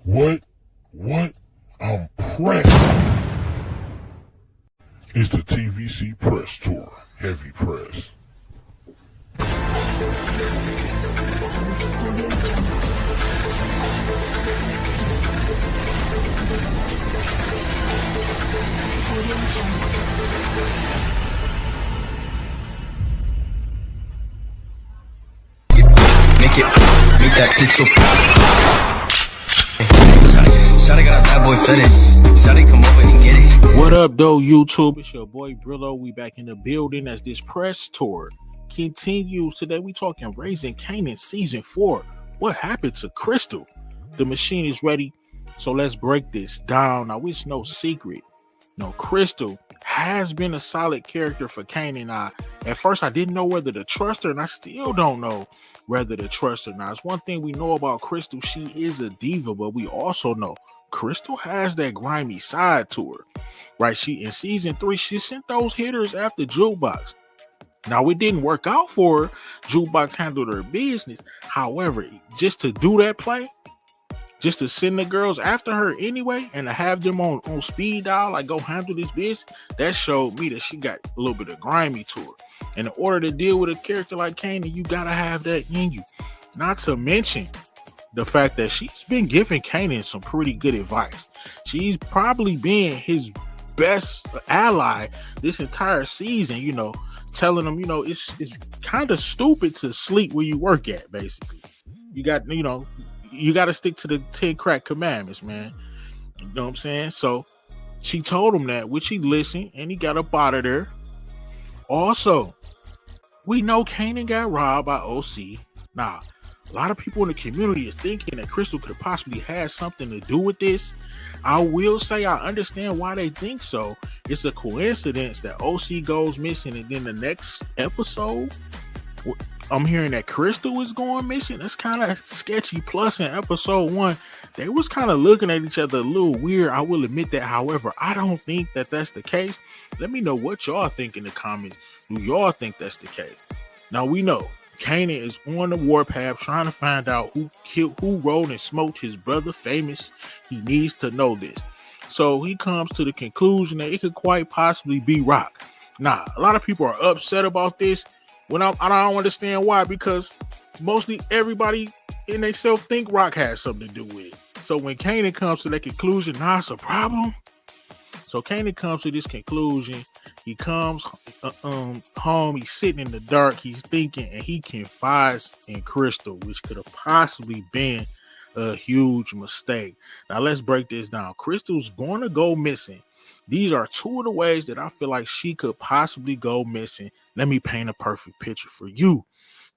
What? What? I'm pressed. It's the TVC Press Tour. Heavy Press. Make that pistol pop. Shawty got a bad boy fetish. Shawty come over and get it. What up, though, YouTube? It's your boy Brillo. We back in the building as this press tour continues. Today we talking Raising Kanan season 4. What happened to Krystal? The machine is ready, so let's break this down. Now, it's no secret. No, Krystal has been a solid character for Kanan. At first, I didn't know whether to trust her, and I still don't know whether to trust her. Now, it's one thing we know about Krystal. She is a diva, but we also know Krystal has that grimy side to her, right? She in season 3, she sent those hitters after Jukebox. Now, it didn't work out for her. Jukebox handled her business. However, just to do that play, just to send the girls after her anyway, and to have them on speed dial, like go handle this business, that showed me that she got a little bit of grimy to her. And in order to deal with a character like Kanan, you gotta have that in you. Not to mention the fact that she's been giving Kanan some pretty good advice. She's probably been his best ally this entire season, you know, telling him, you know, it's kind of stupid to sleep where you work at, basically. You got, you know, you got to stick to the 10 crack commandments, man. You know what I'm saying? So she told him that, which he listened, and he got up out of there. Also, we know Kanan got robbed by OC. Now, a lot of people in the community is thinking that Krystal could possibly have something to do with this. I will say I understand why they think so. It's a coincidence that OC goes missing, and then the next episode, I'm hearing that Krystal is going missing. That's kind of sketchy. Plus, in episode 1, they was kind of looking at each other a little weird. I will admit that. However, I don't think that that's the case. Let me know what y'all think in the comments. Do y'all think that's the case? Now, we know Kanan is on the warpath trying to find out who rolled and smoked his brother Famous. He needs to know this. So he comes to the conclusion that it could quite possibly be Rock. Now, a lot of people are upset about this. I don't understand why, because mostly everybody in they self think Rock has something to do with it. So when Kanan comes to that conclusion, now it's a problem. So Kanan comes to this conclusion. He comes home. He's sitting in the dark. He's thinking, and he confides in Krystal, which could have possibly been a huge mistake. Now let's break this down. Krystal's going to go missing. These are 2 of the ways that I feel like she could possibly go missing. Let me paint a perfect picture for you.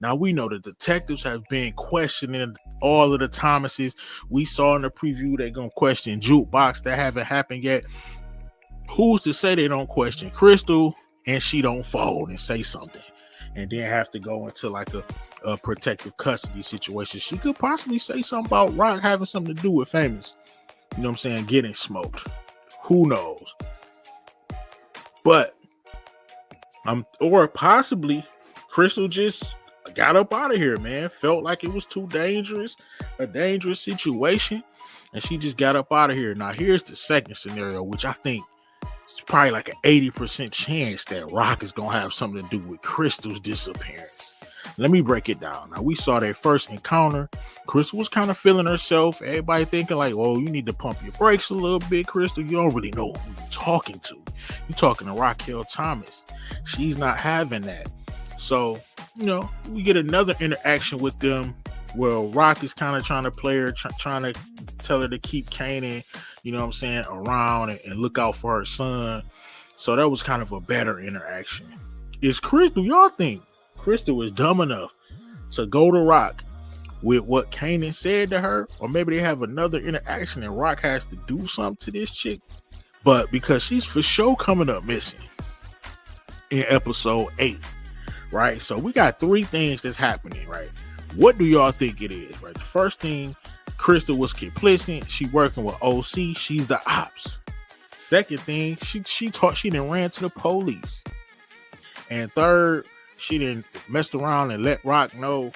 Now, we know the detectives have been questioning all of the Thomases. We saw in the preview they're going to question Jukebox. That haven't happened yet. Who's to say they don't question Krystal and she don't fold and say something and then have to go into like a protective custody situation? She could possibly say something about Rock having something to do with Famous. You know what I'm saying? Getting smoked. Who knows? But or possibly Krystal just got up out of here, man. Felt like it was too dangerous, a dangerous situation, and she just got up out of here. Now, here's the second scenario, which I think it's probably like an 80% chance that Rock is gonna have something to do with Krystal's disappearance. Let me break it down. Now, we saw their first encounter. Krystal was kind of feeling herself. Everybody thinking like, oh, you need to pump your brakes a little bit, Krystal. You don't really know who you're talking to. You're talking to Raquel Thomas. She's not having that. So, you know, we get another interaction with them where Rock is kind of trying to play her, trying to tell her to keep Kanan, you know what I'm saying, around and look out for her son. So that was kind of a better interaction. Is Krystal, y'all think Krystal is dumb enough to go to Rock with what Kanan said to her? Or maybe they have another interaction and Rock has to do something to this chick? But because she's for sure coming up missing in episode 8, right? So we got 3 things that's happening, right? What do y'all think it is, right? The first thing, Krystal was complicit. She working with OC. She's the ops. Second thing, she done ran to the police. And third, she done messed around and let Rock know,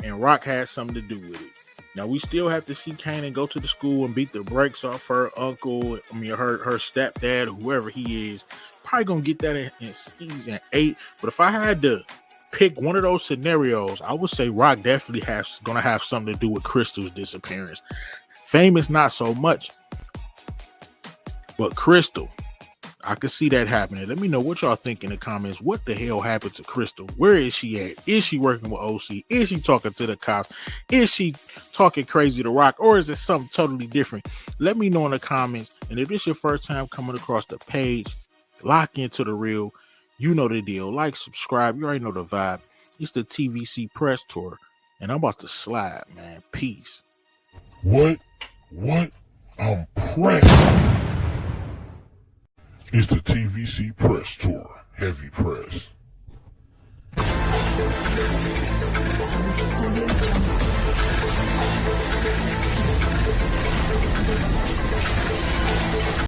and Rock had something to do with it. Now we still have to see Kanan go to the school and beat the brakes off her uncle. I mean, her stepdad, whoever he is. Probably gonna get that in season 8. But if I had to pick one of those scenarios, I would say Rock definitely gonna have something to do with Krystal's disappearance. Famous, not so much, but Krystal, I could see that happening. Let me know what y'all think in the comments. What the hell happened to Krystal? Where is she at? Is she working with OC? Is she talking to the cops? Is she talking crazy to Rock? Or is it something totally different? Let me know in the comments. And if it's your first time coming across the page, lock into the real. You know the deal. Like, subscribe. You already know the vibe. It's the TVC press tour. And I'm about to slide, man. Peace. What? I'm pressed.